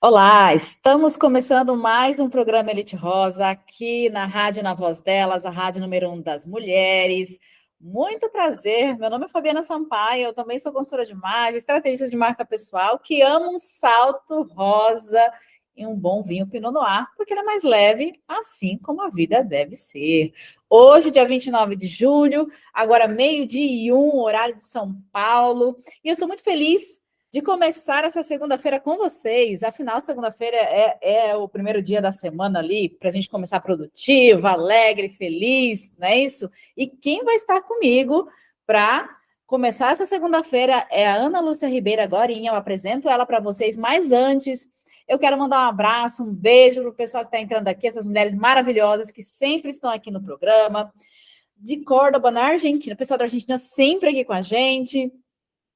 Olá, estamos começando mais um programa Elite Rosa aqui na Rádio Na Voz Delas, a rádio número 1 das mulheres. Muito prazer, meu nome é Fabiana Sampaio, eu também sou consultora de imagem, estrategista de marca pessoal, que ama um salto rosa e um bom vinho Pinot Noir, porque ele é mais leve, assim como a vida deve ser. Hoje, dia 29 de julho, agora meio-dia e 1, horário de São Paulo, e eu estou muito feliz de começar essa segunda-feira com vocês. Afinal, segunda-feira é o primeiro dia da semana ali, para a gente começar produtivo, alegre, feliz, não é isso? E quem vai estar comigo para começar essa segunda-feira é a Ana Lúcia Ribeiro Agorinha. Eu apresento ela para vocês, mas antes eu quero mandar um abraço, um beijo para o pessoal que está entrando aqui, essas mulheres maravilhosas que sempre estão aqui no programa, de Córdoba, na Argentina. O pessoal da Argentina sempre aqui com a gente.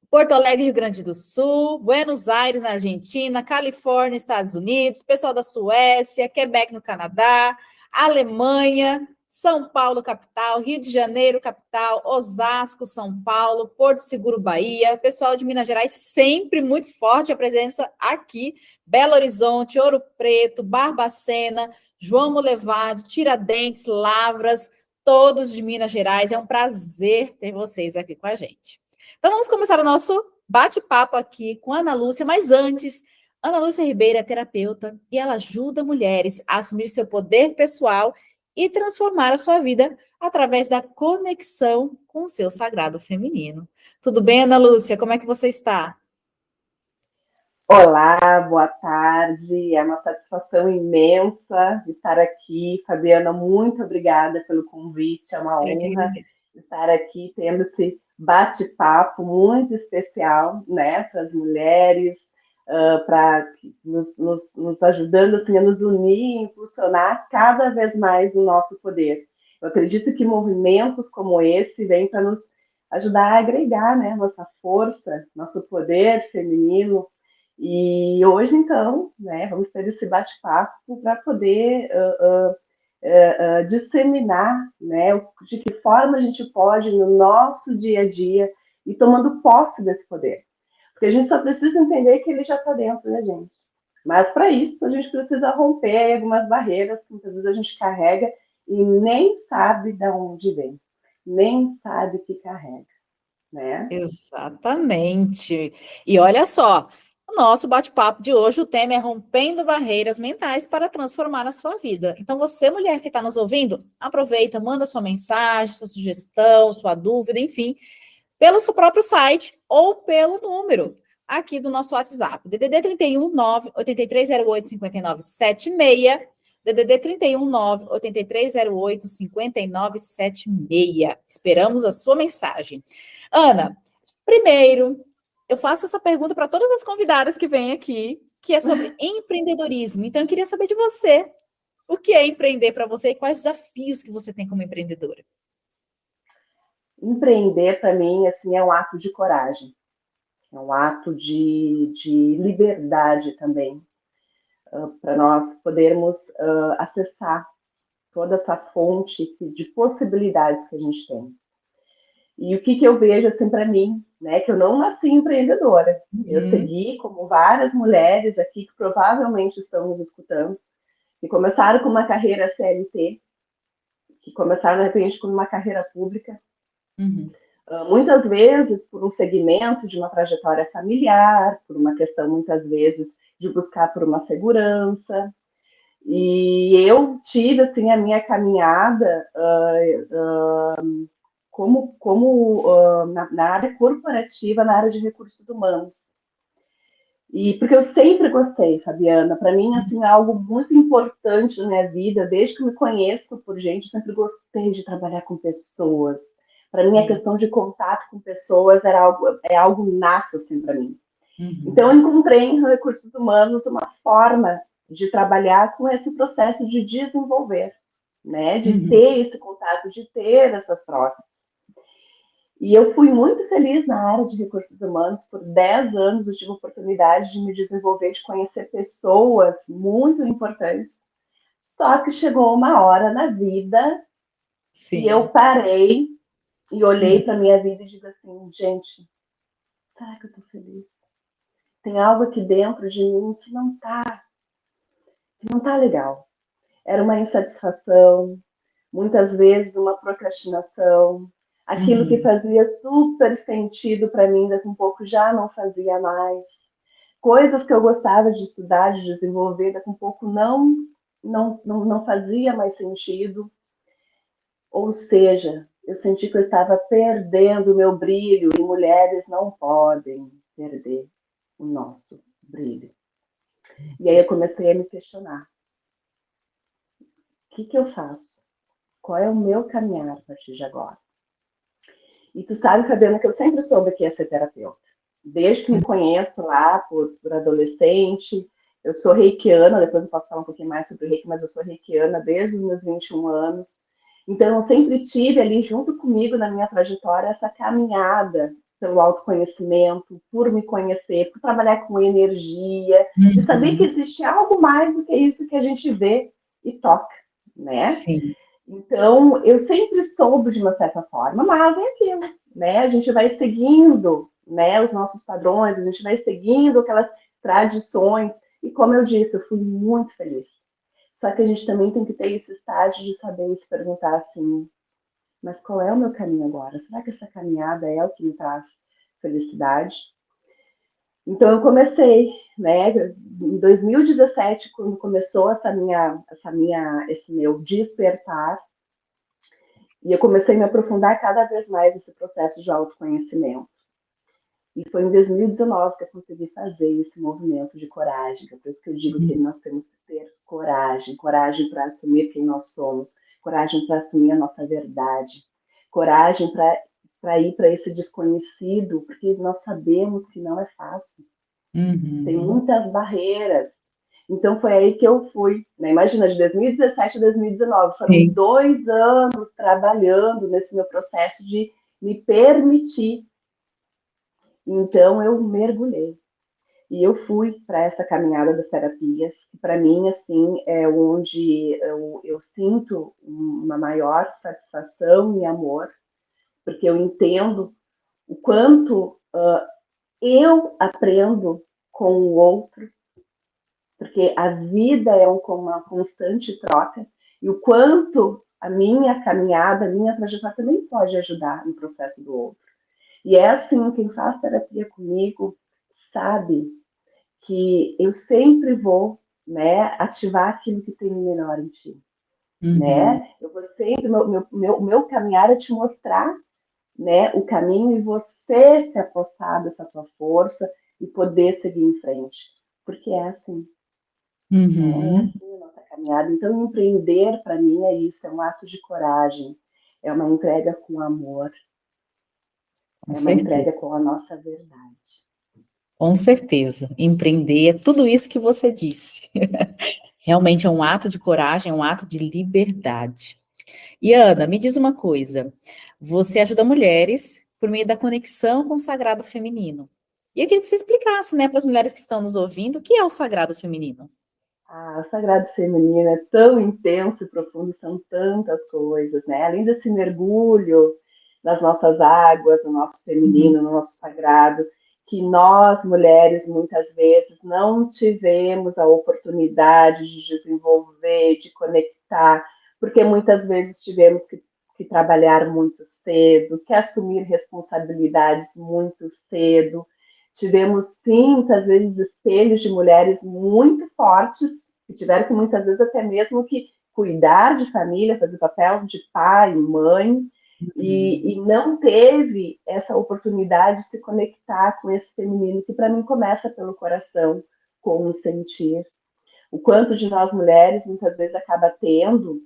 Porto Alegre, Rio Grande do Sul, Buenos Aires, na Argentina, Califórnia, Estados Unidos, pessoal da Suécia, Quebec, no Canadá, Alemanha, São Paulo, capital, Rio de Janeiro, capital, Osasco, São Paulo, Porto Seguro, Bahia, pessoal de Minas Gerais, sempre muito forte a presença aqui, Belo Horizonte, Ouro Preto, Barbacena, João Molevade, Tiradentes, Lavras, todos de Minas Gerais. É um prazer ter vocês aqui com a gente. Então, vamos começar o nosso bate-papo aqui com a Ana Lúcia, mas antes, Ana Lúcia Ribeiro é terapeuta e ela ajuda mulheres a assumir seu poder pessoal e transformar a sua vida através da conexão com o seu sagrado feminino. Tudo bem, Ana Lúcia? Como é que você está? Olá, boa tarde. É uma satisfação imensa estar aqui. Fabiana, muito obrigada pelo convite. É uma Eu que honra agradeço. estar aqui tendo esse bate-papo muito especial, né, para as mulheres, para nos ajudando assim, a nos unir e impulsionar cada vez mais o nosso poder. Eu acredito que movimentos como esse vêm para nos ajudar a agregar, né, nossa força, nosso poder feminino e hoje, então, né, vamos ter esse bate-papo para poder disseminar, né, de que forma a gente pode, no nosso dia a dia, ir tomando posse desse poder. Porque a gente só precisa entender que ele já está dentro da gente. Mas, para isso, a gente precisa romper algumas barreiras que muitas vezes a gente carrega e nem sabe de onde vem, nem sabe que carrega, né? Exatamente. E olha só, o nosso bate-papo de hoje, o tema é rompendo barreiras mentais para transformar a sua vida. Então, você, mulher que está nos ouvindo, aproveita, manda sua mensagem, sua sugestão, sua dúvida, enfim, pelo seu próprio site ou pelo número aqui do nosso WhatsApp. DDD 31 9 8308 5976. DDD 31 9 8308 5976. Esperamos a sua mensagem. Ana, primeiro, eu faço essa pergunta para todas as convidadas que vêm aqui, que é sobre empreendedorismo. Então, eu queria saber de você, o que é empreender para você e quais desafios que você tem como empreendedora? Empreender, para mim, assim, é um ato de coragem. É um ato de liberdade também, para nós podermos acessar toda essa fonte de possibilidades que a gente tem. E o que eu vejo assim para mim, né, que eu não nasci empreendedora. Eu Uhum, segui como várias mulheres aqui que provavelmente estão nos escutando, que começaram com uma carreira CLT, que começaram de repente com uma carreira pública, uhum. muitas vezes por um segmento de uma trajetória familiar, por uma questão muitas vezes de buscar por uma segurança. E eu tive assim a minha caminhada na área corporativa, na área de recursos humanos. E porque eu sempre gostei, Fabiana, para mim assim é algo muito importante na minha vida, desde que eu me conheço por gente, eu sempre gostei de trabalhar com pessoas. Para mim a Sim. questão de contato com pessoas era algo nato assim para mim. Então eu Uhum. encontrei em recursos humanos uma forma de trabalhar com esse processo de desenvolver, né, de Uhum. ter esse contato, de ter essas trocas. E eu fui muito feliz na área de recursos humanos. Por 10 anos eu tive a oportunidade de me desenvolver, de conhecer pessoas muito importantes. Só que chegou uma hora na vida e eu Sim. parei e olhei Uhum. para minha vida e digo assim, gente, será que eu estou feliz? tem algo aqui dentro de mim que não tá legal. Era uma insatisfação, muitas vezes uma procrastinação, aquilo que Uhum. fazia super sentido para mim, daqui um pouco já não fazia mais. Coisas que eu gostava de estudar, de desenvolver, daqui um pouco não fazia mais sentido. Ou seja, eu senti que eu estava perdendo o meu brilho e mulheres não podem perder o nosso brilho. E aí eu comecei a me questionar: o que que eu faço? Qual é o meu caminhar a partir de agora? E tu sabe, Fabiana, que eu sempre soube que ia ser terapeuta. Desde que me conheço lá por adolescente, eu sou reikiana, depois eu posso falar um pouquinho mais sobre o reiki, mas eu sou reikiana desde os meus 21 anos. Então, eu sempre tive ali junto comigo na minha trajetória essa caminhada pelo autoconhecimento, por me conhecer, por trabalhar com energia, de saber que Uhum. existe algo mais do que isso que a gente vê e toca, né? Sim. Então, eu sempre soube de uma certa forma, mas é aquilo, né? A gente vai seguindo, né, os nossos padrões, a gente vai seguindo aquelas tradições, e como eu disse, eu fui muito feliz. Só que a gente também tem que ter esse estágio de saber se perguntar assim, mas qual é o meu caminho agora? Será que essa caminhada é o que me traz felicidade? Então eu comecei, né, em 2017, quando começou esse meu despertar, e eu comecei a me aprofundar cada vez mais nesse processo de autoconhecimento. E foi em 2019 que eu consegui fazer esse movimento de coragem, que é por isso que eu digo que Uhum. nós temos que ter coragem, coragem para assumir quem nós somos, coragem para assumir a nossa verdade, coragem para ir para esse desconhecido, porque nós sabemos que não é fácil, tem Uhum. muitas barreiras. Então foi aí que eu fui, né? Imagina, de 2017 a 2019, foram Sim. 2 anos trabalhando nesse meu processo de me permitir. Então eu mergulhei e eu fui para essa caminhada das terapias, que para mim assim é onde eu sinto uma maior satisfação e amor, porque eu entendo o quanto eu aprendo com o outro, porque a vida é uma constante troca, e o quanto a minha caminhada, a minha trajetória também pode ajudar no processo do outro. E é assim, quem faz terapia comigo sabe que eu sempre vou, né, ativar aquilo que tem melhor em ti, Uhum. né? Eu vou sempre, meu caminhar é te mostrar, né, o caminho e você se apossar dessa tua força e poder seguir em frente, porque é assim, né? É Uhum. assim a nossa caminhada. Então, empreender para mim é isso, é um ato de coragem, é uma entrega com amor, Com é uma certeza. entrega com a nossa verdade. Com certeza. Empreender é tudo isso que você disse. Realmente é um ato de coragem, é um ato de liberdade. E Ana, me diz uma coisa. Você ajuda mulheres por meio da conexão com o sagrado feminino. E eu queria que você explicasse, né, para as mulheres que estão nos ouvindo, o que é o sagrado feminino? Ah, o sagrado feminino é tão intenso e profundo, são tantas coisas, né? Além desse mergulho nas nossas águas, no nosso Uhum. feminino, no nosso sagrado, que nós, mulheres, muitas vezes não tivemos a oportunidade de desenvolver, de conectar, porque muitas vezes tivemos que trabalhar muito cedo, que assumir responsabilidades muito cedo. Tivemos, sim, muitas vezes espelhos de mulheres muito fortes, que tiveram que muitas vezes até mesmo que cuidar de família, fazer o papel de pai, mãe, e não teve essa oportunidade de se conectar com esse feminino, que para mim começa pelo coração, com o sentir. O quanto de nós mulheres muitas vezes acaba tendo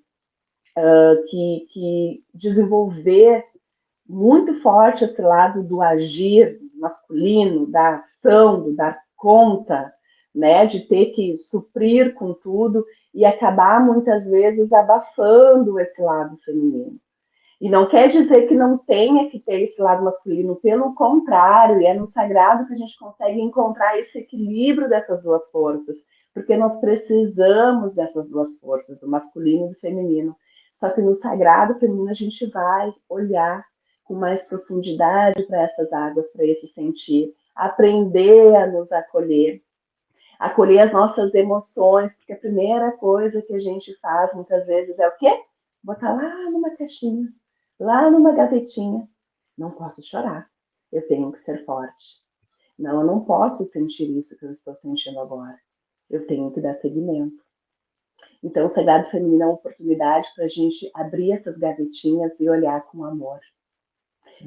que desenvolver muito forte esse lado do agir masculino, da ação, do dar conta, né, de ter que suprir com tudo e acabar muitas vezes abafando esse lado feminino. E não quer dizer que não tenha que ter esse lado masculino, pelo contrário, é no sagrado que a gente consegue encontrar esse equilíbrio dessas duas forças, porque nós precisamos dessas duas forças, do masculino e do feminino. Só que no sagrado feminino a gente vai olhar com mais profundidade para essas águas, para esse sentir, aprender a nos acolher as nossas emoções, porque a primeira coisa que a gente faz muitas vezes é o quê? Botar lá numa caixinha, lá numa gavetinha. Não posso chorar, eu tenho que ser forte. Não, eu não posso sentir isso que eu estou sentindo agora. Eu tenho que dar seguimento. Então, o Sagrado Feminino é uma oportunidade para a gente abrir essas gavetinhas e olhar com amor.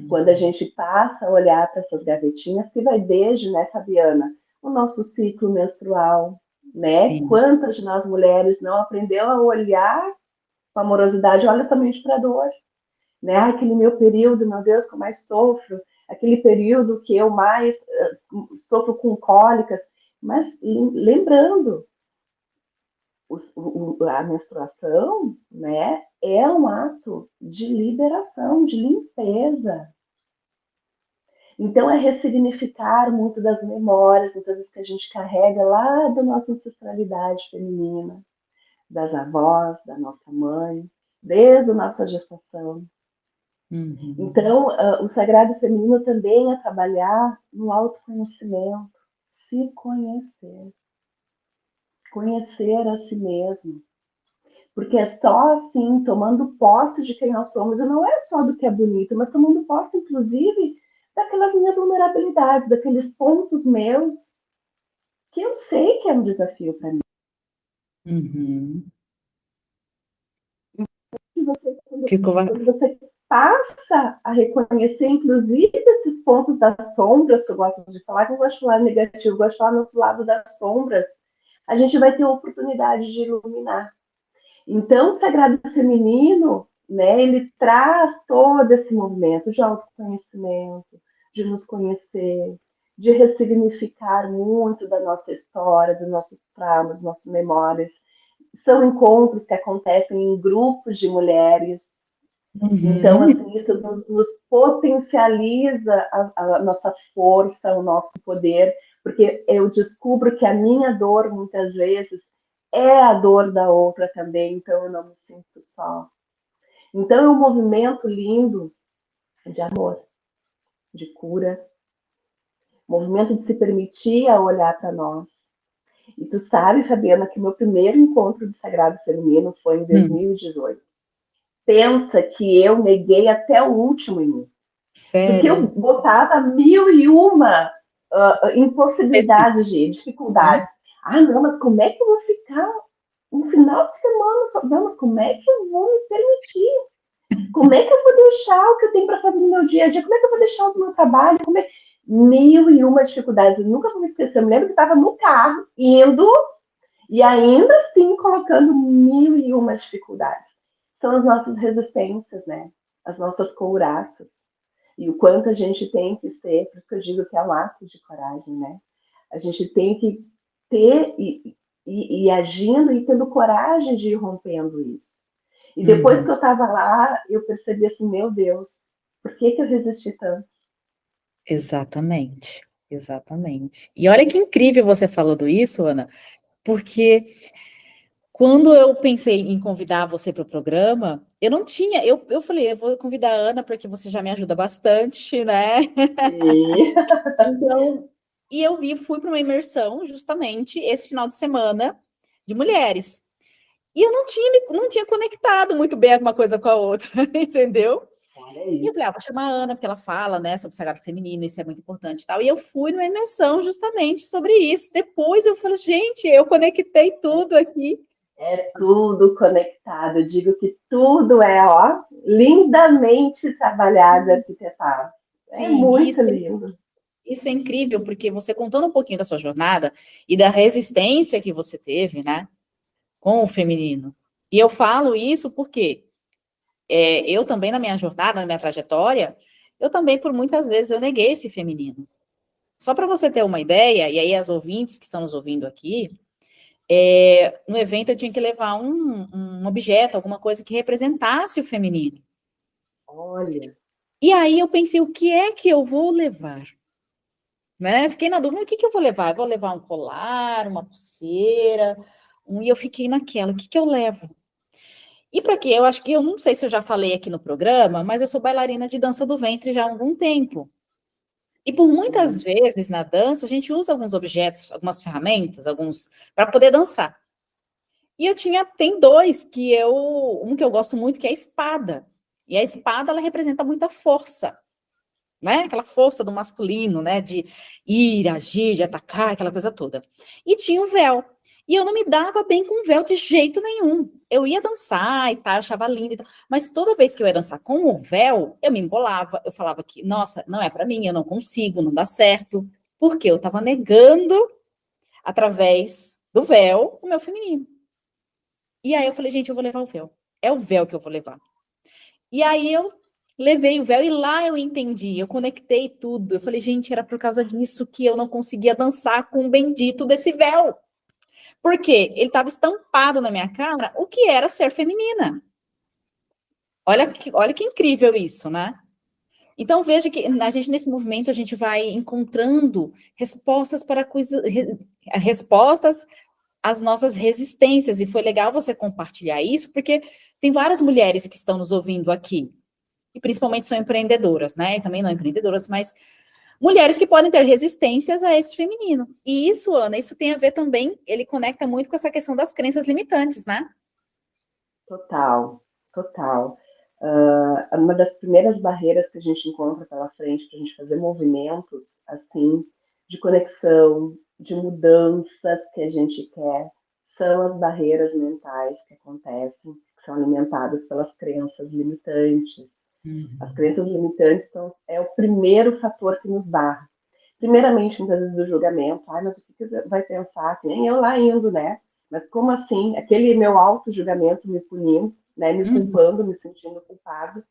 Quando a gente passa a olhar para essas gavetinhas, que vai desde, né, Fabiana, o nosso ciclo menstrual, né? Sim. Quantas de nós mulheres não aprendeu a olhar com amorosidade, olha somente para a dor, né? Aquele meu período, meu Deus, que eu mais sofro, aquele período que eu mais sofro com cólicas, mas lembrando, a menstruação, né, é um ato de liberação, de limpeza. Então, é ressignificar muito das memórias, muitas vezes que a gente carrega lá da nossa ancestralidade feminina, das avós, da nossa mãe, desde a nossa gestação. Uhum. Então, o sagrado feminino também é trabalhar no autoconhecimento, se conhecer, conhecer a si mesmo. Porque é só assim, tomando posse de quem nós somos, e não é só do que é bonito, mas tomando posse, inclusive, daquelas minhas vulnerabilidades, daqueles pontos meus, que eu sei que é um desafio para mim. Uhum. E você, Ficou... quando você passa a reconhecer, inclusive, esses pontos das sombras, que eu gosto de falar, que eu gosto de falar negativo, eu gosto de falar no lado das sombras, a gente vai ter a oportunidade de iluminar. Então, o Sagrado Feminino, né, ele traz todo esse movimento de autoconhecimento, de nos conhecer, de ressignificar muito da nossa história, dos nossos traumas, nossas memórias. São encontros que acontecem em grupos de mulheres. Então, Uhum. assim, isso nos potencializa a nossa força, o nosso poder, porque eu descubro que a minha dor, muitas vezes, é a dor da outra também, então eu não me sinto só. Então, é um movimento lindo de amor, de cura, movimento de se permitir a olhar para nós. E tu sabe, Fabiana, que o meu primeiro encontro de Sagrado Feminino foi em Hum. 2018. Pensa que eu neguei até o último em mim. Porque eu Sério? botava mil e uma impossibilidades, de Uhum. dificuldades. Ah, não, mas como é que eu vou ficar um final de semana só? Não, mas como é que eu vou me permitir? Como é que eu vou deixar o que eu tenho para fazer no meu dia a dia? Como é que eu vou deixar o meu trabalho? Mil e uma dificuldades. Eu nunca vou me esquecer. Eu me lembro que estava no carro, indo, e ainda assim colocando mil e uma dificuldades. São as nossas resistências, né? As nossas couraças. E o quanto a gente tem que ser, por isso que eu digo que é um ato de coragem, né? A gente tem que ter e agindo e tendo coragem de ir rompendo isso. E depois que Uhum. eu estava lá, eu percebi assim, meu Deus, por que eu resisti tanto? Exatamente, exatamente. E olha que incrível você falando isso, Ana, porque quando eu pensei em convidar você para o programa, eu não tinha, eu falei, eu vou convidar a Ana porque você já me ajuda bastante, né? E... Então, e eu fui para uma imersão justamente esse final de semana de mulheres. E eu não tinha conectado muito bem uma coisa com a outra, entendeu? Olha E eu isso. falei, vou chamar a Ana, porque ela fala, né, sobre o sagrado feminino, isso é muito importante e tal. E eu fui numa imersão justamente sobre isso. Depois eu falei, gente, eu conectei tudo aqui. É tudo conectado. Eu digo que tudo é, ó, lindamente trabalhado, arquitetado. É Sim, muito lindo. isso é incrível, porque você contando um pouquinho da sua jornada e da resistência que você teve, né, com o feminino. E eu falo isso porque eu também, na minha jornada, na minha trajetória, eu também, por muitas vezes, eu neguei esse feminino. Só para você ter uma ideia, e aí as ouvintes que estão nos ouvindo aqui, no evento eu tinha que levar um objeto, alguma coisa que representasse o feminino. Olha, E aí eu pensei, o que é que eu vou levar? Né? Fiquei na dúvida, o que eu vou levar? Eu vou levar um colar, uma pulseira, e eu fiquei naquela, o que eu levo? E para quê? Eu acho que eu não sei se eu já falei aqui no programa, mas eu sou bailarina de dança do ventre já há algum tempo. E por muitas vezes na dança, a gente usa alguns objetos, algumas ferramentas, para poder dançar. E tem dois um que eu gosto muito, que é a espada. E a espada, ela representa muita força, né? Aquela força do masculino, né? De ir, agir, de atacar, aquela coisa toda. E tinha o véu. E eu não me dava bem com o véu de jeito nenhum. Eu ia dançar e tal, achava lindo e tal. Mas toda vez que eu ia dançar com o véu, eu me embolava. Eu falava que, nossa, não é para mim, eu não consigo, não dá certo. Porque eu estava negando, através do véu, o meu feminino. E aí eu falei, gente, eu vou levar o véu. É o véu que eu vou levar. E aí eu levei o véu e lá eu entendi, eu conectei tudo. Eu falei, gente, era por causa disso que eu não conseguia dançar com o bendito desse véu. Porque ele estava estampado na minha cara o que era ser feminina. Olha que incrível isso, né? Então veja que a gente nesse movimento a gente vai encontrando respostas para coisas, respostas às nossas resistências. E foi legal você compartilhar isso, porque tem várias mulheres que estão nos ouvindo aqui, e principalmente são empreendedoras, né? E também não empreendedoras, mas mulheres que podem ter resistências a esse feminino. E isso, Ana, isso tem a ver também, ele conecta muito com essa questão das crenças limitantes, né? Total, total. Uma das primeiras barreiras que a gente encontra pela frente para a gente fazer movimentos assim de conexão, de mudanças que a gente quer, são as barreiras mentais que acontecem, que são alimentadas pelas crenças limitantes. As crenças limitantes é o primeiro fator que nos barra. Primeiramente, muitas vezes do julgamento, mas o que vai pensar? Que nem eu lá indo, né? Mas como assim? Aquele meu auto-julgamento me punindo, né? Me culpando, me sentindo culpado.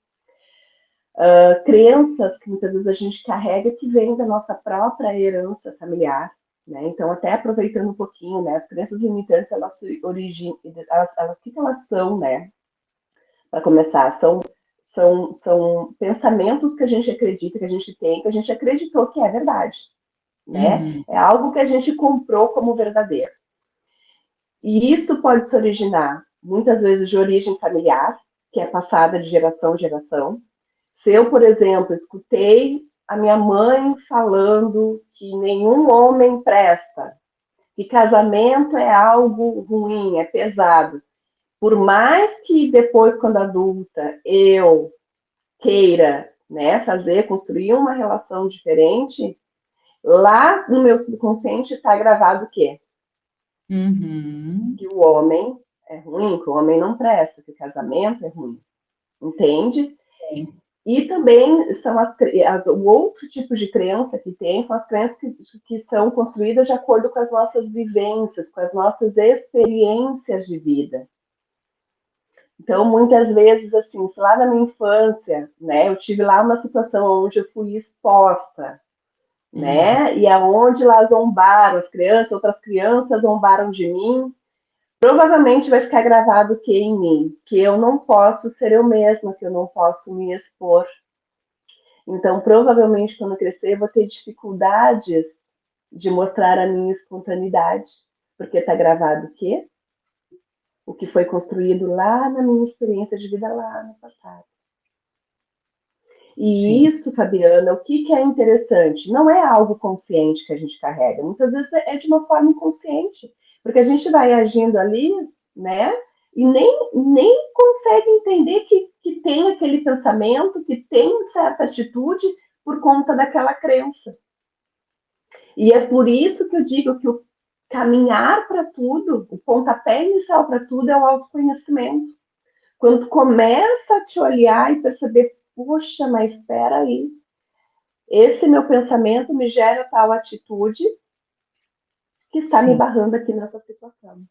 Crenças que muitas vezes a gente carrega que vêm da nossa própria herança familiar, né? Então, até aproveitando um pouquinho, né? As crenças limitantes, elas se originam, o que elas são, né? Para começar, são pensamentos que a gente acredita, que a gente tem, que a gente acreditou que é verdade, né? É algo que a gente comprou como verdadeiro. E isso pode se originar, muitas vezes, de origem familiar, que é passada de geração em geração. Se eu, por exemplo, escutei a minha mãe falando que nenhum homem presta, que casamento é algo ruim, é pesado. Por mais que depois, quando adulta, eu queira, né, construir uma relação diferente, lá no meu subconsciente está gravado o quê? Que o homem é ruim, que o homem não presta, que o casamento é ruim. Entende? Sim. E também são o outro tipo de crença que tem, são as crenças que são construídas de acordo com as nossas vivências, com as nossas experiências de vida. Então, muitas vezes, assim, se lá na minha infância, né, eu tive lá uma situação onde eu fui exposta, né, e aonde lá zombaram as crianças, outras crianças zombaram de mim, provavelmente vai ficar gravado que em mim, que eu não posso ser eu mesma, que eu não posso me expor. Então, provavelmente, quando eu crescer, eu vou ter dificuldades de mostrar a minha espontaneidade, porque está gravado o quê? O que foi construído lá na minha experiência de vida lá no passado. E Sim. isso, Fabiana, o que é interessante? Não é algo consciente que a gente carrega. Muitas vezes é de uma forma inconsciente, porque a gente vai agindo ali, né? E nem consegue entender que tem aquele pensamento, que tem certa atitude por conta daquela crença. E é por isso que eu digo que o caminhar para tudo, o pontapé inicial para tudo é o autoconhecimento. Quando tu começa a te olhar e perceber, puxa, mas espera aí, esse meu pensamento me gera tal atitude que está me Sim. barrando aqui nessa situação.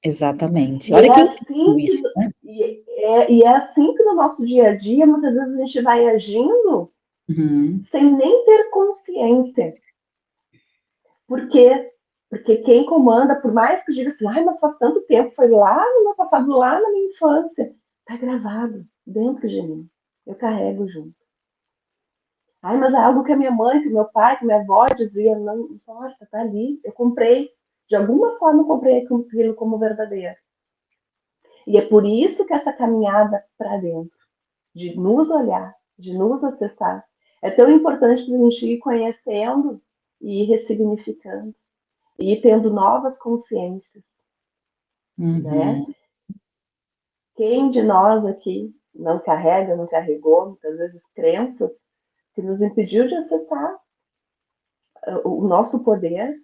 Exatamente. E Olha é que incrível assim que, isso, né? e é assim que no nosso dia a dia, muitas vezes a gente vai agindo sem nem ter consciência. Por quê? Porque quem comanda, por mais que diga assim, ai, mas faz tanto tempo, foi lá no meu passado, lá na minha infância, tá gravado dentro de mim. Eu carrego junto. Ai, mas é algo que a minha mãe, que meu pai, que minha avó dizia, não importa, tá ali. Eu comprei, de alguma forma eu comprei aquilo como verdadeiro. E é por isso que essa caminhada para dentro, de nos olhar, de nos acessar, É tão importante para a gente ir conhecendo e ir ressignificando, e ir tendo novas consciências, né? Uhum. Quem de nós aqui não carrega, não carregou, muitas vezes, crenças que nos impediu de acessar o nosso poder,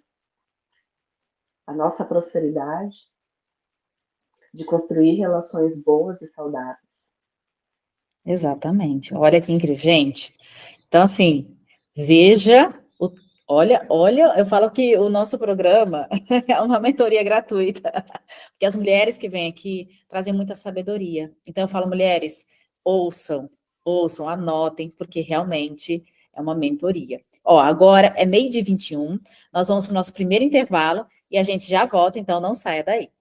a nossa prosperidade, de construir relações boas e saudáveis. Exatamente. Olha que incrível, gente. Então, assim, veja, olha, eu falo que o nosso programa é uma mentoria gratuita, porque as mulheres que vêm aqui trazem muita sabedoria. Então, eu falo, mulheres, ouçam, ouçam, anotem, porque realmente é uma mentoria. Ó, agora é 12h21, nós vamos para o nosso primeiro intervalo e a gente já volta, então não saia daí.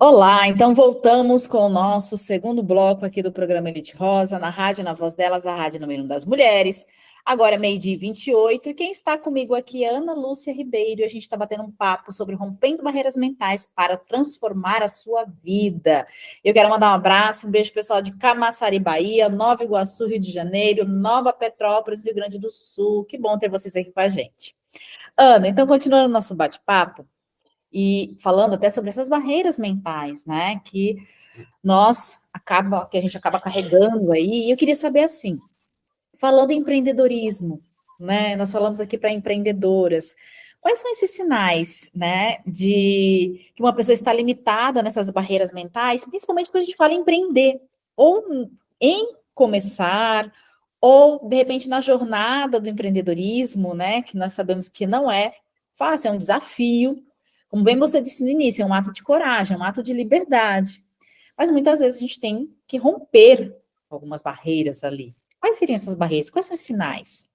Olá, então voltamos com o nosso segundo bloco aqui do programa Elite Rosa, na rádio, na voz delas, a rádio número 1 das mulheres. Agora é 12h28 e quem está comigo aqui é Ana Lúcia Ribeiro e a gente está batendo um papo sobre rompendo barreiras mentais para transformar a sua vida. Eu quero mandar um abraço, um beijo pessoal de Camaçari, Bahia, Nova Iguaçu, Rio de Janeiro, Nova Petrópolis, Rio Grande do Sul. Que bom ter vocês aqui com a gente. Ana, então continuando o nosso bate-papo, e falando até sobre essas barreiras mentais, né, que que a gente acaba carregando aí, e eu queria saber assim, falando em empreendedorismo, né, nós falamos aqui para empreendedoras, quais são esses sinais, né, de que uma pessoa está limitada nessas barreiras mentais, principalmente quando a gente fala em empreender, ou em começar, ou, de repente, na jornada do empreendedorismo, né, que nós sabemos que não é fácil, é um desafio. Como bem você disse no início, é um ato de coragem, é um ato de liberdade. Mas muitas vezes a gente tem que romper algumas barreiras ali. Quais seriam essas barreiras? Quais são os sinais?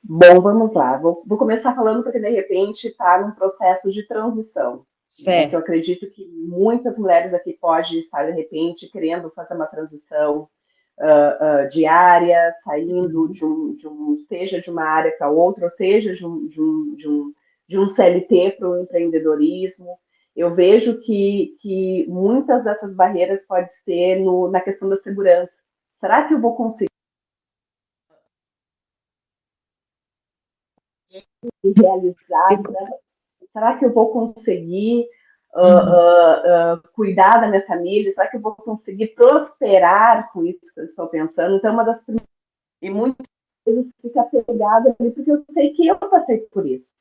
Bom, vamos lá. Vou começar falando porque, de repente, está num processo de transição, né? Que eu Certo. acredito que muitas mulheres aqui podem estar, de repente, querendo fazer uma transição diária, saindo seja de uma área para outra, ou seja, de um CLT para o empreendedorismo. Eu vejo que muitas dessas barreiras podem ser na questão da segurança. Será que eu vou conseguir realizar? Será que eu vou conseguir Uhum. cuidar da minha família? Será que eu vou conseguir prosperar com isso que eu estou pensando? Então, uma das primeiras, e muitas vezes fica pegada ali, porque eu sei que eu passei por isso.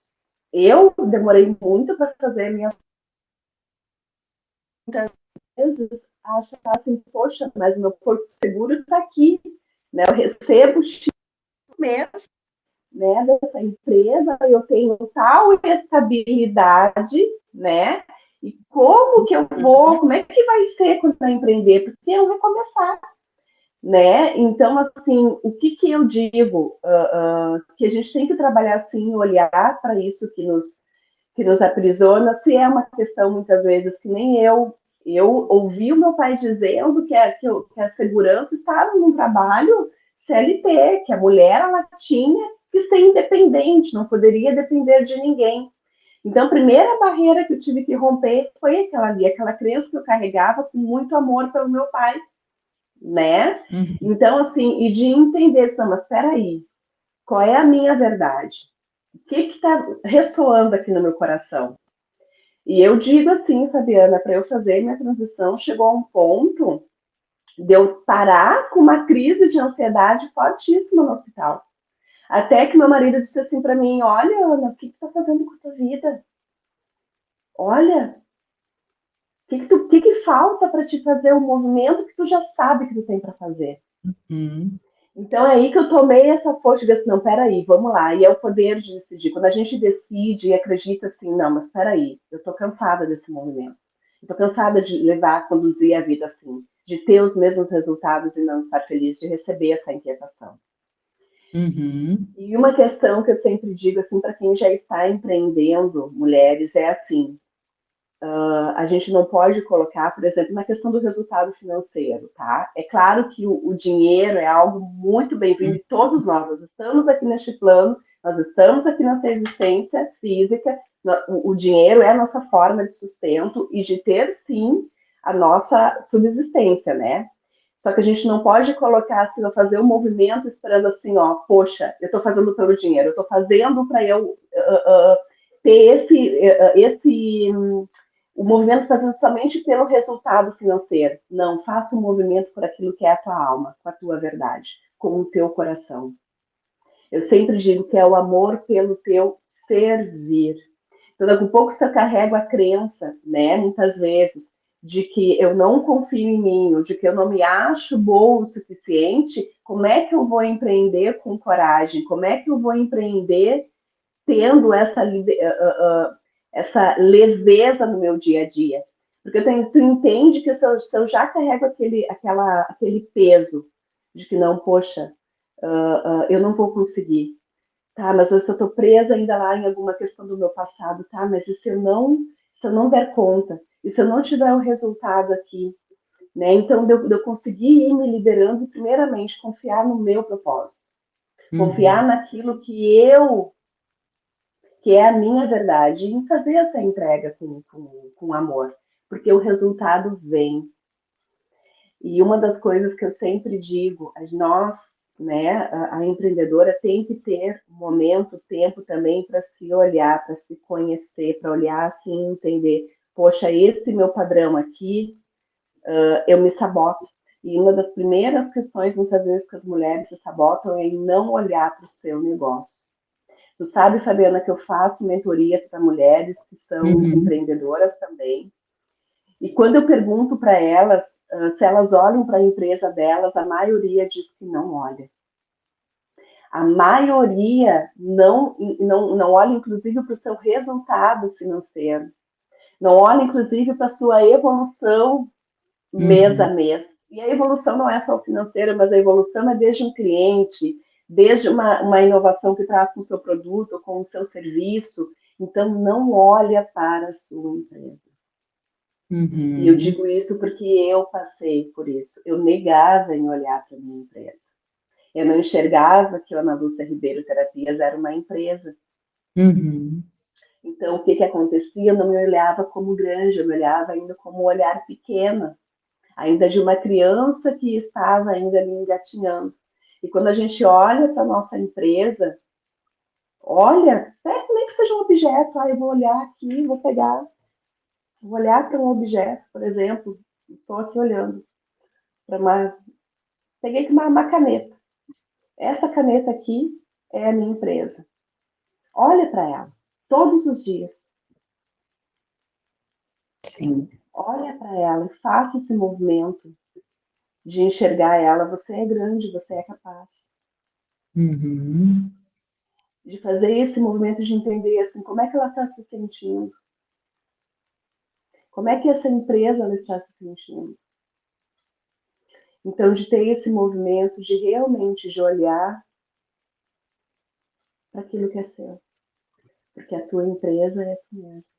Eu demorei muito para fazer a minha. Muitas vezes achar assim, poxa, mas meu porto seguro está aqui, né? Eu recebo X mês, né, dessa empresa, eu tenho tal estabilidade, né? E como que eu vou, como é que vai ser quando eu empreender? Porque eu vou começar, né? Então, assim, o que eu digo? Que a gente tem que trabalhar assim, olhar para isso que nos aprisiona, se é uma questão, muitas vezes, que nem eu ouvi o meu pai dizendo que a segurança estava num trabalho CLT, que a mulher ela tinha que ser independente, não poderia depender de ninguém. Então, a primeira barreira que eu tive que romper foi aquela ali, aquela crença que eu carregava com muito amor pelo meu pai, né? Uhum. Então, assim, e de entender, assim, mas espera aí, qual é a minha verdade? O que está ressoando aqui no meu coração? E eu digo assim, Fabiana, para eu fazer minha transição, chegou a um ponto de eu parar com uma crise de ansiedade fortíssima no hospital. Até que meu marido disse assim para mim: Olha, Ana, o que tu tá fazendo com a tua vida? Olha, o que falta para te fazer o movimento que tu já sabe que tu tem para fazer? Uhum. Então é aí que eu tomei essa força e disse, não, peraí, vamos lá. E é o poder de decidir. Quando a gente decide e acredita assim, não, mas peraí, eu tô cansada desse movimento. Eu tô cansada de conduzir a vida assim, de ter os mesmos resultados e não estar feliz, de receber essa inquietação. Uhum. E uma questão que eu sempre digo assim para quem já está empreendendo, mulheres, é assim: a gente não pode colocar, por exemplo, na questão do resultado financeiro, tá? É claro que o dinheiro é algo muito bem-vindo Uhum. e todos nós estamos aqui neste plano, nós estamos aqui nessa existência física, o dinheiro é a nossa forma de sustento e de ter, sim, a nossa subsistência, né? Só que a gente não pode colocar assim, ou fazer um movimento esperando assim, ó, poxa, eu estou fazendo pelo dinheiro, eu estou fazendo para eu ter o movimento fazendo somente pelo resultado financeiro. Não, faça um movimento por aquilo que é a tua alma, com a tua verdade, com o teu coração. Eu sempre digo que é o amor pelo teu servir. Então, daqui a pouco você carrega a crença, né, muitas vezes, de que eu não confio em mim, ou de que eu não me acho boa o suficiente, como é que eu vou empreender com coragem? Como é que eu vou empreender tendo essa leveza no meu dia a dia? Porque tu entende que se eu já carrego aquele peso de que não, poxa, eu não vou conseguir. Tá, mas eu estou presa ainda lá em alguma questão do meu passado, tá? Mas e se eu não der conta? E se eu não tiver o resultado aqui? Né? Então, eu conseguir ir me liderando e, primeiramente, confiar no meu propósito. Confiar naquilo que é a minha verdade, e fazer essa entrega com amor, porque o resultado vem. E uma das coisas que eu sempre digo, nós, né, a empreendedora tem que ter momento, tempo também para se olhar, para se conhecer, para olhar assim, entender, poxa, esse meu padrão aqui, eu me saboto. E uma das primeiras questões, muitas vezes, que as mulheres se sabotam é em não olhar para o seu negócio. Tu sabe, Fabiana, que eu faço mentorias para mulheres que são empreendedoras também. E quando eu pergunto para elas se elas olham para a empresa delas, a maioria diz que não olha. A maioria não olha, inclusive, para o seu resultado financeiro. Não olha, inclusive, para a sua evolução mês a mês. E a evolução não é só financeira, mas a evolução é desde um cliente, desde uma inovação que traz com o seu produto, com o seu serviço. Então, não olha para a sua empresa. E eu digo isso porque eu passei por isso. Eu negava em olhar para a minha empresa. Eu não enxergava que a Ana Lúcia Ribeiro Terapias era uma empresa. Então, o que acontecia? Eu não me olhava como grande, eu me olhava ainda como um olhar pequeno, ainda de uma criança que estava ainda ali engatinhando. E quando a gente olha para a nossa empresa, olha, até nem que seja um objeto, eu vou olhar aqui, vou olhar para um objeto, por exemplo, estou aqui olhando para peguei aqui uma caneta. Essa caneta aqui é a minha empresa. Olha para ela, todos os dias. Sim. Olha para ela e faça esse movimento de enxergar ela. Você é grande, você é capaz. De fazer esse movimento de entender assim, como é que ela está se sentindo. Como é que essa empresa ela está se sentindo. Então, de ter esse movimento de realmente de olhar para aquilo que é seu. Porque a tua empresa é tu mesma.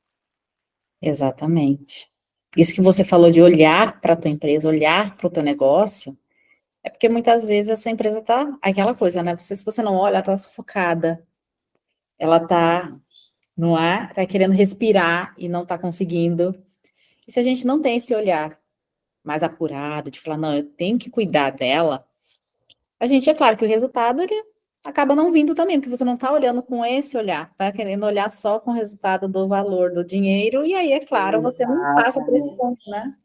Exatamente. Isso que você falou de olhar para a tua empresa, olhar para o teu negócio, é porque muitas vezes a sua empresa tá aquela coisa, né? Se você não olha, ela tá sufocada. Ela tá no ar, tá querendo respirar e não tá conseguindo. E se a gente não tem esse olhar mais apurado, de falar, não, eu tenho que cuidar dela, a gente, é claro que o resultado, ele acaba não vindo também, porque você não tá olhando com esse olhar, tá querendo olhar só com o resultado do valor do dinheiro, e aí, é claro, você não passa por esse ponto, Exatamente. né?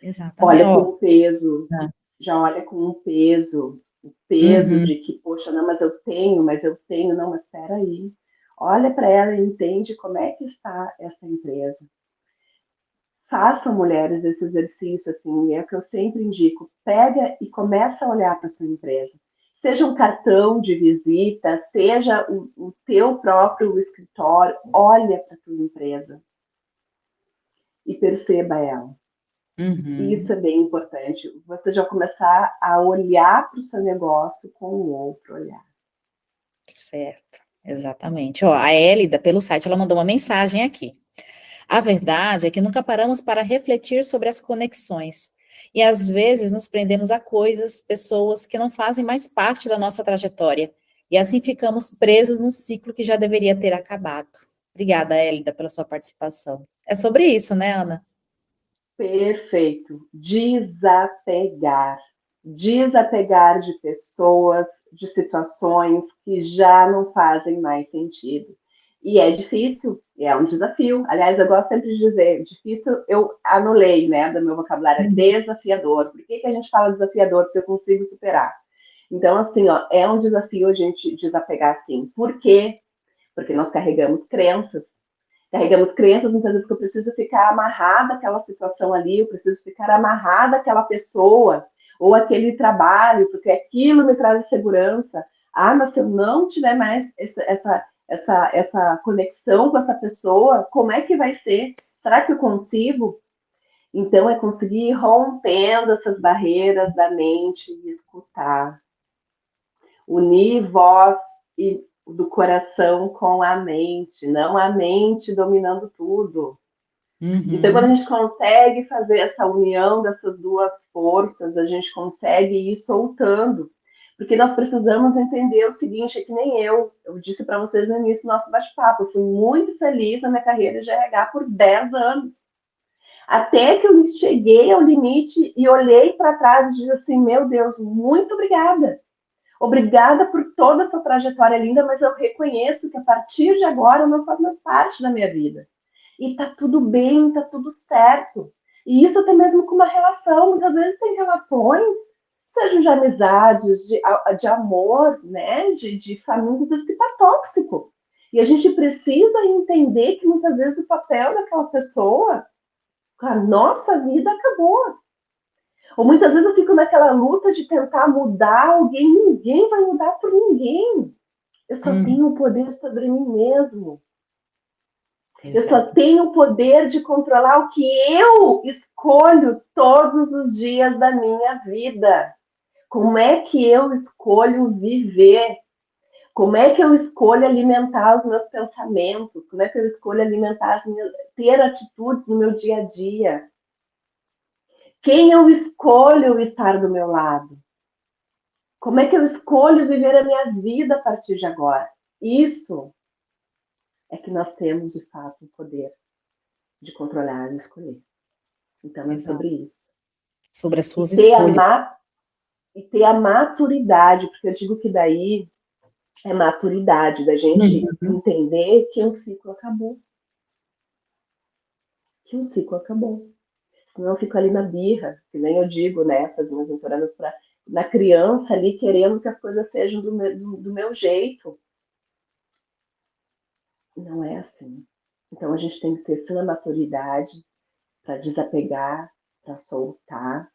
Exatamente. Olha com Ó, o peso, né? já olha com o peso de que, poxa, não, mas eu tenho, não, mas espera aí. Olha para ela e entende como é que está essa empresa. Façam, mulheres, esse exercício, assim, é o que eu sempre indico. Pega e começa a olhar para sua empresa. Seja um cartão de visita, seja o teu próprio escritório, olha para a tua empresa e perceba ela. Isso é bem importante. Você já começar a olhar para o seu negócio com um outro olhar. Certo, exatamente. Ó, a Elida, pelo site, ela mandou uma mensagem aqui. A verdade é que nunca paramos para refletir sobre as conexões. E às vezes nos prendemos a coisas, pessoas que não fazem mais parte da nossa trajetória. E assim ficamos presos num ciclo que já deveria ter acabado. Obrigada, Elida, pela sua participação. É sobre isso, né, Ana? Perfeito. Desapegar. Desapegar de pessoas, de situações que já não fazem mais sentido. E é difícil, é um desafio. Aliás, eu gosto sempre de dizer, difícil eu anulei, né, do meu vocabulário, é Uhum. desafiador. Por que que a gente fala desafiador? Porque eu consigo superar. Então, assim, ó, é um desafio a gente desapegar, sim. Por quê? Porque nós carregamos crenças muitas vezes que eu preciso ficar amarrada àquela situação ali, eu preciso ficar amarrada àquela pessoa ou aquele trabalho, porque aquilo me traz segurança. Ah, mas se eu não tiver mais essa conexão com essa pessoa, como é que vai ser? Será que eu consigo? Então, é conseguir ir rompendo essas barreiras da mente e escutar, unir voz e do coração com a mente, não a mente dominando tudo. Então, quando a Uhum. gente consegue fazer essa união dessas duas forças, a gente consegue ir soltando. Porque nós precisamos entender o seguinte, é que nem eu disse para vocês no início do nosso bate-papo, eu fui muito feliz na minha carreira de RH por 10 anos. Até que eu cheguei ao limite e olhei para trás e disse assim, meu Deus, muito obrigada. Obrigada por toda essa trajetória linda, mas eu reconheço que a partir de agora não faz mais parte da minha vida. E tá tudo bem, tá tudo certo. E isso até mesmo com uma relação. Muitas vezes tem relações, sejam de amizades, de amor, né? De família, às vezes que tá tóxico. E a gente precisa entender que muitas vezes o papel daquela pessoa, a nossa vida acabou. Ou muitas vezes eu fico naquela luta de tentar mudar alguém, ninguém vai mudar por ninguém. Eu só Uhum. tenho o poder sobre mim mesmo. Eu só Exato. tenho o poder de controlar o que eu escolho todos os dias da minha vida. Como é que eu escolho viver? Como é que eu escolho alimentar os meus pensamentos? Como é que eu escolho alimentar ter atitudes no meu dia a dia? Quem eu escolho estar do meu lado? Como é que eu escolho viver a minha vida a partir de agora? Isso é que nós temos, de fato, o poder de controlar e escolher. Então, é Exato. sobre isso. Sobre as E suas ter escolhas. e ter a maturidade, porque eu digo que daí é maturidade da gente Uhum. entender que um ciclo acabou. Que um ciclo acabou. Senão eu fico ali na birra, que nem eu digo, né, para as minhas mentoradas, na criança ali querendo que as coisas sejam do meu jeito. Não é assim. Então a gente tem que ter sim a maturidade para desapegar, para soltar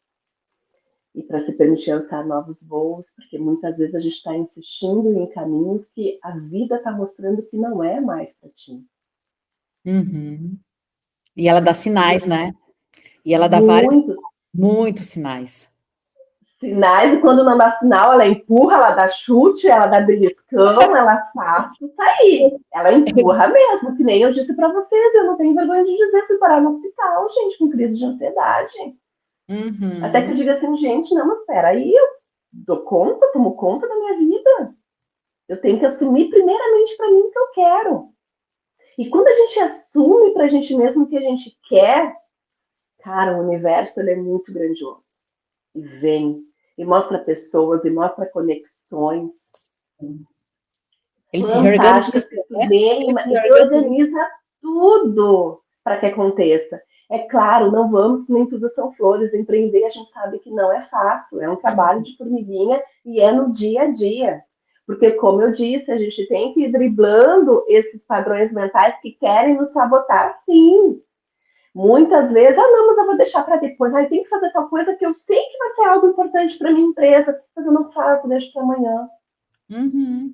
e para se permitir alçar novos voos, porque muitas vezes a gente está insistindo em caminhos que a vida está mostrando que não é mais para ti. Uhum. E ela dá E sinais, aí, né? E ela dá vários, muitos muitos sinais. sinais, e quando não dá sinal, ela empurra, ela dá chute, ela dá beliscão, ela faz tu sair. Ela empurra mesmo, que nem eu disse para vocês, eu não tenho vergonha de dizer, fui parar no hospital, gente, com crise de ansiedade. Até que eu Uhum. diga assim, gente, não, mas espera aí, eu dou conta, tomo conta da minha vida. Eu tenho que assumir primeiramente para mim o que eu quero. E quando a gente assume para a gente mesmo o que a gente quer, cara, o universo ele é muito grandioso. E vem, e mostra pessoas, e mostra conexões Ele se fantásticas reorganiza, que tu né? vem Ele se e reorganiza. organiza tudo para que aconteça. É claro, não vamos, nem tudo são flores. Empreender, a gente sabe que não é fácil, é um trabalho de formiguinha e é no dia a dia. Porque, como eu disse, a gente tem que ir driblando esses padrões mentais que querem nos sabotar, sim. Muitas vezes, ah, não, mas eu vou deixar para depois. Ah, eu tenho que fazer tal coisa que eu sei que vai ser algo importante para minha empresa, mas eu não faço, deixo para amanhã. Uhum.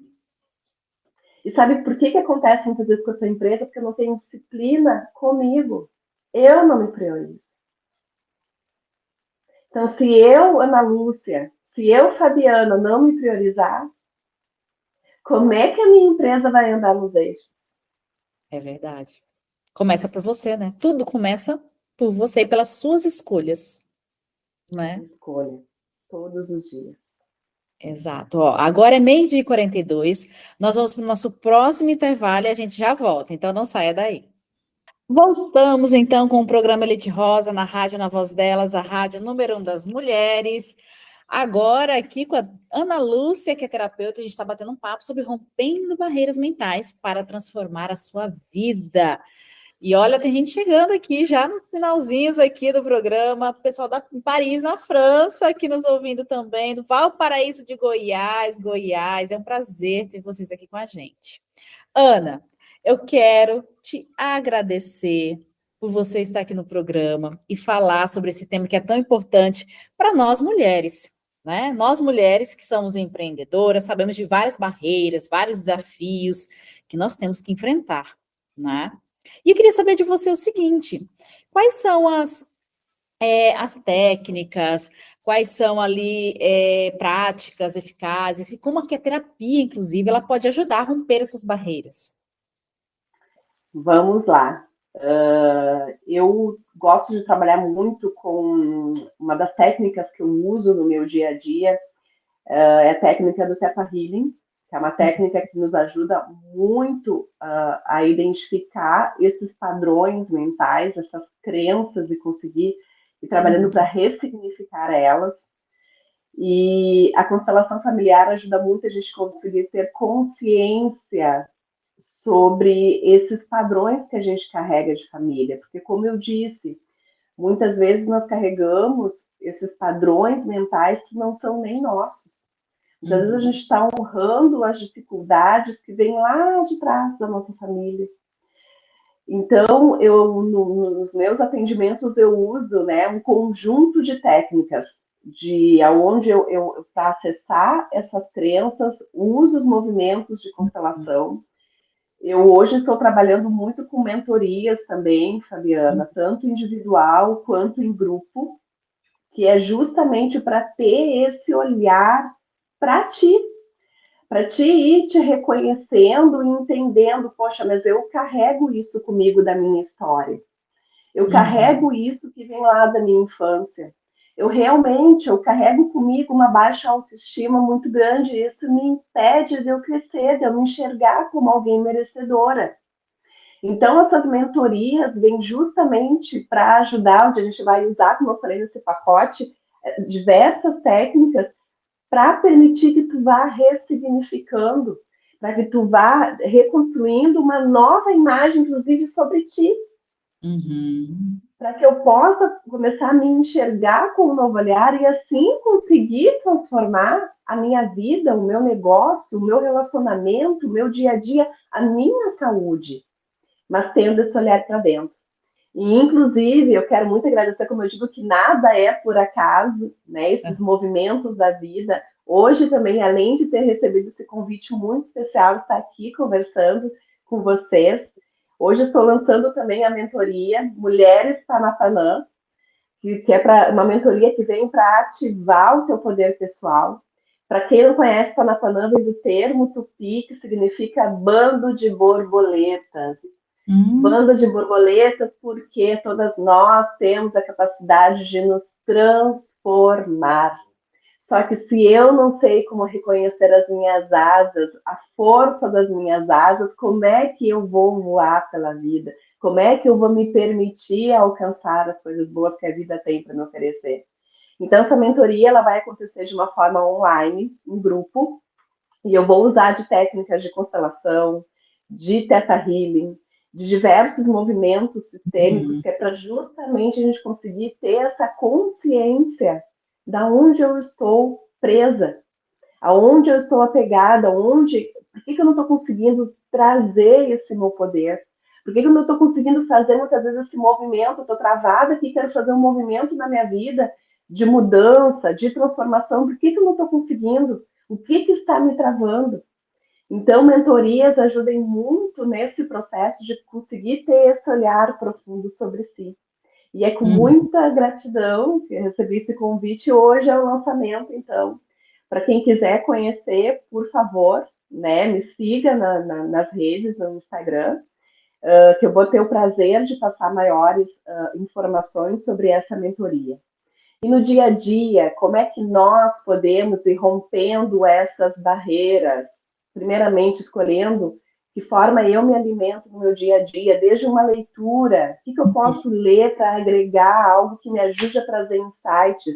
E sabe por que que acontece muitas vezes com essa empresa? Porque eu não tenho disciplina comigo. Eu não me priorizo. Então, se eu, Ana Lúcia, se eu, Fabiana, não me priorizar, como é que a minha empresa vai andar nos eixos? É verdade. Começa por você, né? Tudo começa por você e pelas suas escolhas, né? Escolha. Todos os dias. Exato. Ó, agora é meio-dia e 42. Nós vamos para o nosso próximo intervalo e a gente já volta. Então não saia daí. Voltamos então com o programa Elite Rosa na Rádio Na Voz Delas, a rádio número 1 das mulheres. Agora aqui com a Ana Lúcia, que é terapeuta, a gente está batendo um papo sobre rompendo barreiras mentais para transformar a sua vida. E olha, tem gente chegando aqui já nos finalzinhos aqui do programa, pessoal da Paris, na França, aqui nos ouvindo também, do Valparaíso de Goiás, Goiás. É um prazer ter vocês aqui com a gente. Ana, eu quero te agradecer por você estar aqui no programa e falar sobre esse tema que é tão importante para nós mulheres, né? Nós mulheres que somos empreendedoras, sabemos de várias barreiras, vários desafios que nós temos que enfrentar, né? E eu queria saber de você o seguinte: quais são as técnicas, quais são ali práticas eficazes, e como que a terapia, inclusive, ela pode ajudar a romper essas barreiras? Vamos lá. Eu gosto de trabalhar muito com uma das técnicas que eu uso no meu dia a dia, é a técnica do Theta Healing, que é uma técnica que nos ajuda muito a identificar esses padrões mentais, essas crenças e conseguir ir trabalhando para ressignificar elas. E a constelação familiar ajuda muito a gente conseguir ter consciência sobre esses padrões que a gente carrega de família, porque, como eu disse, muitas vezes nós carregamos esses padrões mentais que não são nem nossos. Muitas vezes a gente está honrando as dificuldades que vêm lá de trás da nossa família. Então, nos meus atendimentos eu uso, né, um conjunto de técnicas de aonde eu para acessar essas crenças, uso os movimentos de constelação. Eu hoje estou trabalhando muito com mentorias também, Fabiana, tanto individual quanto em grupo, que é justamente para ter esse olhar para ti ir te reconhecendo e entendendo, poxa, mas eu carrego isso comigo da minha história. Eu carrego isso que vem lá da minha infância. Eu carrego comigo uma baixa autoestima muito grande, e isso me impede de eu crescer, de eu me enxergar como alguém merecedora. Então, essas mentorias vêm justamente para ajudar, onde a gente vai usar, como eu falei nesse pacote, diversas técnicas para permitir que tu vá ressignificando, para que tu vá reconstruindo uma nova imagem, inclusive, sobre ti. Para que eu possa começar a me enxergar com um novo olhar e assim conseguir transformar a minha vida, o meu negócio, o meu relacionamento, o meu dia a dia, a minha saúde, mas tendo esse olhar para dentro. E, inclusive, eu quero muito agradecer, como eu digo, que nada é por acaso, né? Esses movimentos da vida. Hoje também, além de ter recebido esse convite muito especial, estar aqui conversando com vocês. Hoje estou lançando também a mentoria Mulheres Panapanã, que é uma mentoria que vem para ativar o teu poder pessoal. Para quem não conhece, Panapanã vem do termo tupi, que significa bando de borboletas. Bando de borboletas, porque todas nós temos a capacidade de nos transformar. Só que se eu não sei como reconhecer as minhas asas, a força das minhas asas, como é que eu vou voar pela vida? Como é que eu vou me permitir alcançar as coisas boas que a vida tem para me oferecer? Então, essa mentoria ela vai acontecer de uma forma online, em grupo, e eu vou usar de técnicas de constelação, de Theta Healing, de diversos movimentos sistêmicos, que é para justamente a gente conseguir ter essa consciência da onde eu estou presa, aonde eu estou apegada, por que eu não estou conseguindo trazer esse meu poder? Por que eu não estou conseguindo fazer muitas vezes esse movimento? Estou travada aqui, quero fazer um movimento na minha vida de mudança, de transformação. Por que eu não estou conseguindo? O que está me travando? Então, mentorias ajudem muito nesse processo de conseguir ter esse olhar profundo sobre si. E é com muita gratidão que eu recebi esse convite. Hoje é o lançamento, então, para quem quiser conhecer, por favor, né, me siga nas redes, no Instagram, que eu vou ter o prazer de passar maiores informações sobre essa mentoria. E no dia a dia, como é que nós podemos ir rompendo essas barreiras? Primeiramente, escolhendo que forma eu me alimento no meu dia a dia, desde uma leitura, o que eu posso ler para agregar algo que me ajude a trazer insights.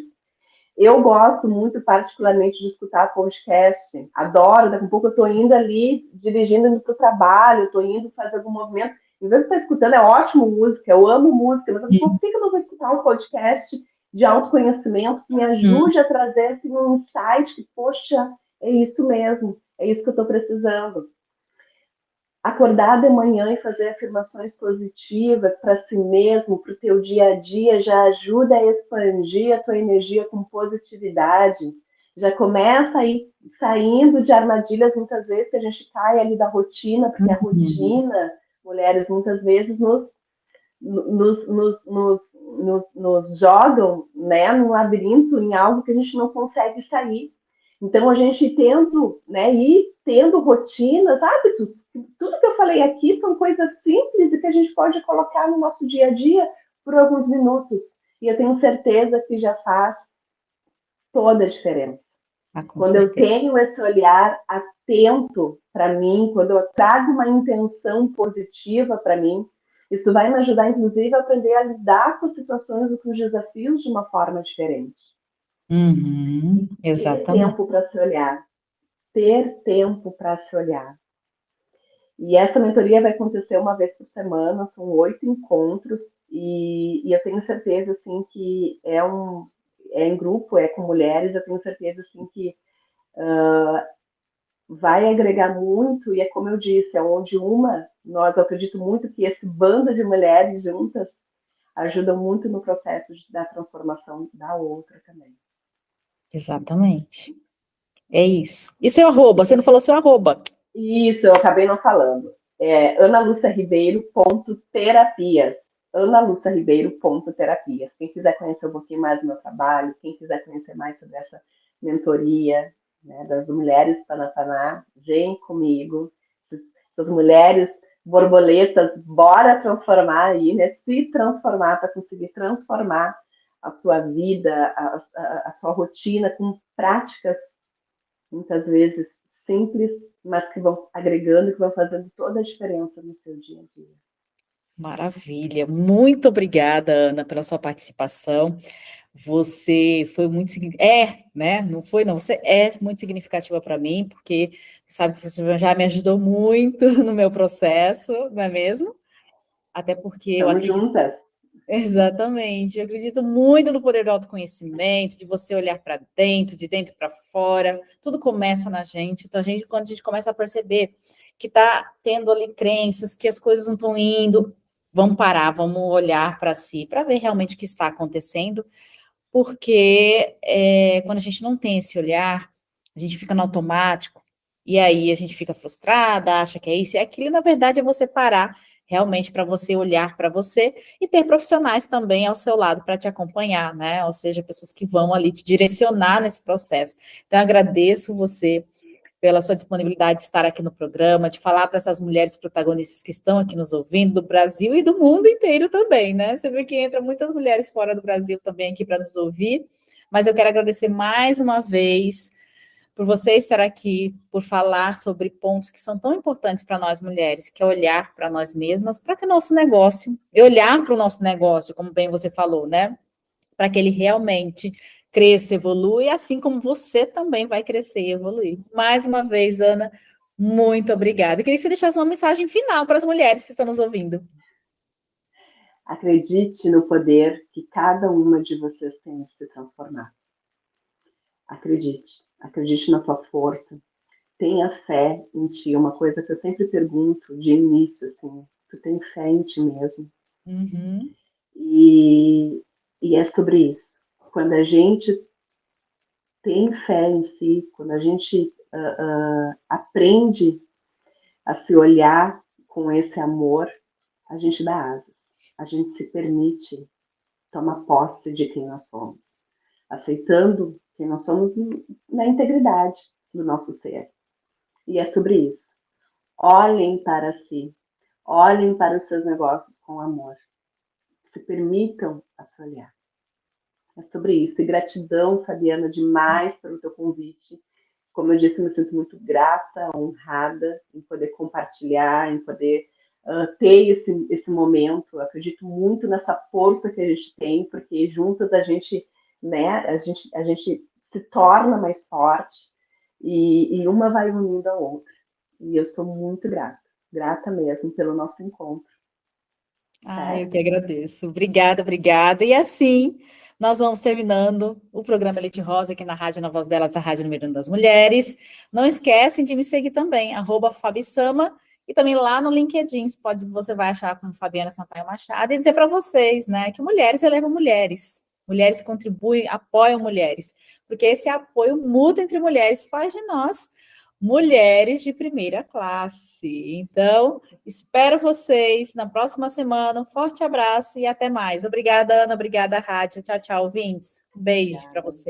Eu gosto muito, particularmente, de escutar podcast. Adoro, daqui a pouco eu estou indo ali, dirigindo, indo para o trabalho, estou indo fazer algum movimento. Em vez de estar escutando, é ótimo música, eu amo música, mas por que eu não vou escutar um podcast de autoconhecimento que me ajude a trazer assim, um insight que, poxa, é isso mesmo, é isso que eu estou precisando. Acordar de manhã e fazer afirmações positivas para si mesmo, para o teu dia a dia, já ajuda a expandir a tua energia com positividade. Já começa aí saindo de armadilhas muitas vezes que a gente cai ali da rotina, porque a rotina, mulheres, muitas vezes nos jogam, né, num labirinto, em algo que a gente não consegue sair. Então, a gente tendo rotinas, hábitos, tudo que eu falei aqui são coisas simples e que a gente pode colocar no nosso dia a dia por alguns minutos. E eu tenho certeza que já faz toda a diferença. Com Quando eu certeza. tenho esse olhar atento para mim, quando eu trago uma intenção positiva para mim, isso vai me ajudar, inclusive, a aprender a lidar com situações e com os desafios de uma forma diferente. Ter Exatamente. tempo para se olhar. Ter tempo para se olhar. E essa mentoria vai acontecer uma vez por semana, são 8 encontros, e eu tenho certeza, assim, que é em grupo, é com mulheres, eu tenho certeza, assim, que vai agregar muito, e é como eu disse, é onde nós acredito muito que esse bando de mulheres juntas ajudam muito no processo da transformação da outra também. Exatamente. É isso. E seu arroba? Você não falou seu arroba. Isso, eu acabei não falando. É analuciaribeiro.terapias. analuciaribeiro.terapias. Quem quiser conhecer um pouquinho mais do meu trabalho, quem quiser conhecer mais sobre essa mentoria, né, das mulheres Panapaná, vem comigo. Essas mulheres borboletas, bora transformar aí, né? Se transformar para conseguir transformar a sua vida, a sua rotina com práticas muitas vezes simples, mas que vão agregando e que vão fazendo toda a diferença no seu dia a dia. Maravilha. Muito obrigada, Ana, pela sua participação. Você foi muito né? Não foi, não. Você é muito significativa para mim, porque sabe que você já me ajudou muito no meu processo, não é mesmo? Até porque eu Estamos acredito. juntas. Exatamente. Eu acredito muito no poder do autoconhecimento, de você olhar para dentro, de dentro para fora. Tudo começa na gente. Então, quando a gente começa a perceber que está tendo ali crenças, que as coisas não estão indo, vamos parar, vamos olhar para si, para ver realmente o que está acontecendo, porque quando a gente não tem esse olhar, a gente fica no automático, e aí a gente fica frustrada, acha que é isso e aquilo, e na verdade é você parar realmente para você olhar para você e ter profissionais também ao seu lado para te acompanhar, né? Ou seja, pessoas que vão ali te direcionar nesse processo. Então, eu agradeço você pela sua disponibilidade de estar aqui no programa, de falar para essas mulheres protagonistas que estão aqui nos ouvindo, do Brasil e do mundo inteiro também, né? Você vê que entra muitas mulheres fora do Brasil também aqui para nos ouvir, mas eu quero agradecer mais uma vez por você estar aqui, por falar sobre pontos que são tão importantes para nós mulheres, que é olhar para nós mesmas, para que o nosso negócio, e olhar para o nosso negócio, como bem você falou, né? Para que ele realmente cresça, evolua, e assim como você também vai crescer e evoluir. Mais uma vez, Ana, muito obrigada. Eu queria que você deixasse uma mensagem final para as mulheres que estão nos ouvindo. Acredite no poder que cada uma de vocês tem de se transformar. Acredite. Acredite na tua força. Tenha fé em ti. Uma coisa que eu sempre pergunto de início, assim, tu tem fé em ti mesmo? Uhum. E é sobre isso. Quando a gente tem fé em si, quando a gente aprende a se olhar com esse amor, a gente dá asas. A gente se permite tomar posse de quem nós somos, aceitando quem nós somos na integridade do nosso ser. E é sobre isso. Olhem para si, olhem para os seus negócios com amor. Se permitam a se olhar. É sobre isso. E gratidão, Fabiana, demais pelo teu convite. como eu disse, me sinto muito grata, honrada em poder compartilhar, em poder ter esse momento. Eu acredito muito nessa força que a gente tem, porque juntas a gente, né, a gente se torna mais forte e uma vai unindo a outra. E eu sou muito grata mesmo pelo nosso encontro. Ah, eu Certo? que agradeço. Obrigada, obrigada. E assim, nós vamos terminando o programa Elite Rosa aqui na Rádio Na Voz Delas, a Rádio Número 1 das Mulheres. Não esquecem de me seguir também, @Fabisama, e também lá no LinkedIn, você vai achar como Fabiana Sampaio Machado, e dizer para vocês, né, que mulheres elevam mulheres. Mulheres contribuem, apoiam mulheres, porque esse apoio mútuo entre mulheres faz de nós mulheres de primeira classe. Então, espero vocês na próxima semana. Um forte abraço e até mais. Obrigada, Ana. Obrigada, Rádio. Tchau, tchau, ouvintes. Um beijo para vocês.